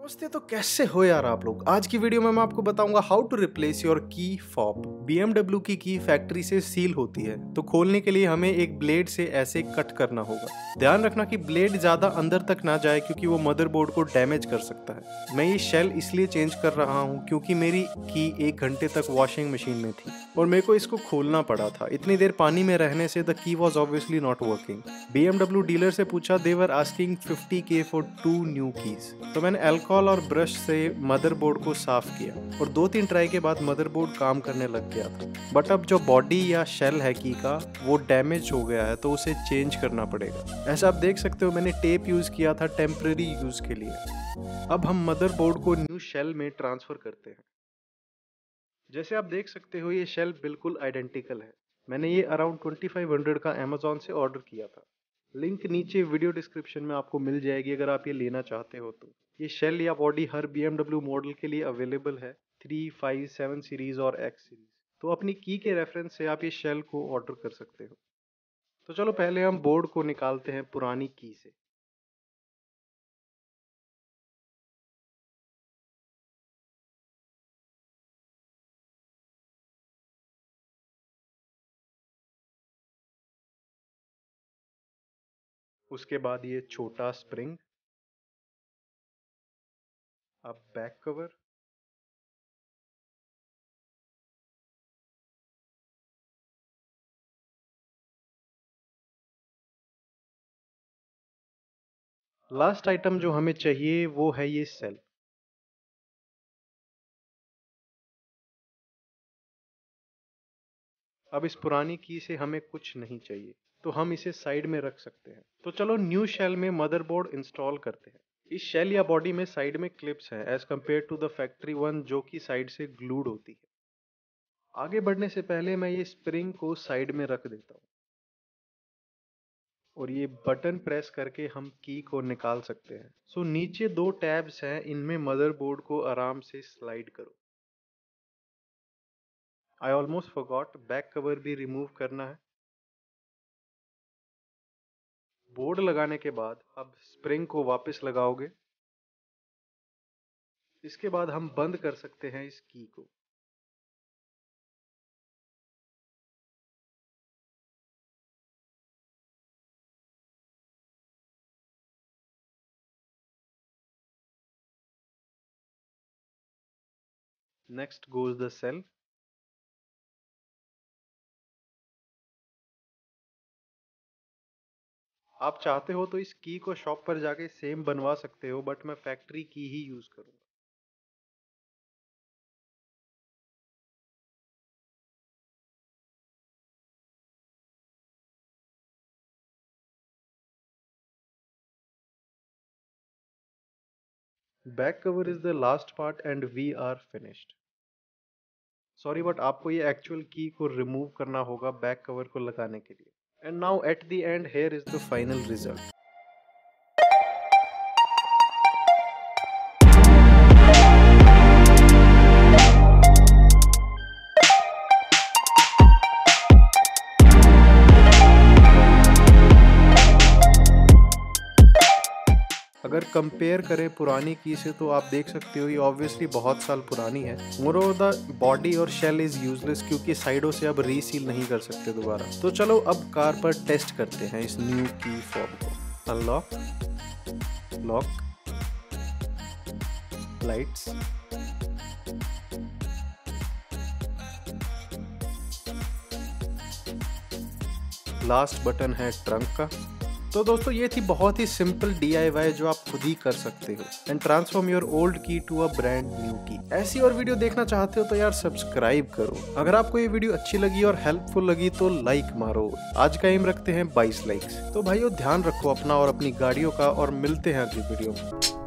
नमस्ते। तो कैसे हो यार आप लोग। आज की वीडियो में मैं आपको बताऊंगा how to replace your key fob. BMW की फैक्ट्री से सील होती है, तो खोलने के लिए हमें एक ब्लेड से ऐसे कट करना होगा। ध्यान रखना कि ब्लेड ज्यादा अंदर तक ना जाए, क्योंकि वो मदरबोर्ड को डैमेज कर सकता है। मैं ये शेल इसलिए चेंज कर रहा हूँ क्योंकि मेरी की 1 घंटे तक वॉशिंग मशीन में थी और मेरे को इसको खोलना पड़ा था। इतनी देर पानी में रहने से the key was obviously not working. BMW dealer से पूछा, they were asking 50K for 2 new keys. तो मैंने अल्कोहल और ब्रश से मदरबोर्ड को साफ किया और 2-3 ट्राई के बाद मदरबोर्ड काम करने लग गया था। बट अब जो बॉडी या शेल है की का वो डैमेज हो गया है, तो उसे चेंज करना पड़ेगा। ऐसा आप देख सकते हो, मैंने टेप यूज किया था टेम्पररी यूज के लिए। अब हम मदरबोर्ड को न्यू शेल में ट्रांसफर करते हैं। जैसे आप देख सकते हो, ये शेल बिल्कुल आइडेंटिकल है। मैंने ये अराउंड 2500 का अमेजोन से ऑर्डर किया था। लिंक नीचे वीडियो डिस्क्रिप्शन में आपको मिल जाएगी अगर आप ये लेना चाहते हो तो। ये शेल या बॉडी हर BMW मॉडल के लिए अवेलेबल है, 3, 5, 7 सीरीज और X सीरीज। तो अपनी की के रेफरेंस से आप ये शेल को ऑर्डर कर सकते हो। तो चलो पहले हम बोर्ड को निकालते हैं पुरानी की से। उसके बाद ये छोटा स्प्रिंग, अब बैक कवर, लास्ट आइटम जो हमें चाहिए वो है ये सेल। अब इस पुरानी की से हमें कुछ नहीं चाहिए, तो हम इसे साइड में रख सकते हैं। तो चलो न्यू शेल में मदरबोर्ड इंस्टॉल करते हैं। इस शेल या बॉडी में साइड में क्लिप्स हैं as compare to the factory one, जो कि साइड से ग्लूड होती है। आगे बढ़ने से पहले मैं ये स्प्रिंग को साइड में रख देता हूँ और ये बटन प्रेस करके हम की को निकाल सकते हैं। सो नीचे 2 टैब्स हैं, इनमें मदरबोर्ड को आराम से स्लाइड करो। I almost forgot, back cover भी रिमूव करना है। बोर्ड लगाने के बाद अब स्प्रिंग को वापस लगाओगे। इसके बाद हम बंद कर सकते हैं इस की को। Next goes the cell. आप चाहते हो तो इस की को शॉप पर जाके सेम बनवा सकते हो, बट मैं फैक्ट्री की ही यूज करूंगा। Back cover is the last part and we are finished. Sorry, but आपको ये एक्चुअल की को रिमूव करना होगा बैक कवर को लगाने के लिए। And now at the end here is the final result. अगर कंपेयर करें पुरानी की से, तो आप देख सकते हो ये ऑब्वियसली बहुत साल पुरानी है। मोरोवर द बॉडी और शेल इज यूजलेस, क्योंकि साइडों से अब रीसील नहीं कर सकते दोबारा। तो चलो अब कार पर टेस्ट करते हैं इस न्यू की फॉब को। Unlock, lock, lights, last button है ट्रंक का। तो दोस्तों ये थी बहुत ही सिंपल DIY जो आप खुद ही कर सकते हो एंड ट्रांसफॉर्म योर ओल्ड की टू अ ब्रांड न्यू की। ऐसी और वीडियो देखना चाहते हो तो यार सब्सक्राइब करो। अगर आपको ये वीडियो अच्छी लगी और हेल्पफुल लगी तो लाइक मारो। आज का एम रखते हैं 22 लाइक्स। तो भाइयों ध्यान रखो अपना और अपनी गाड़ियों का, और मिलते हैं अगली वीडियो में।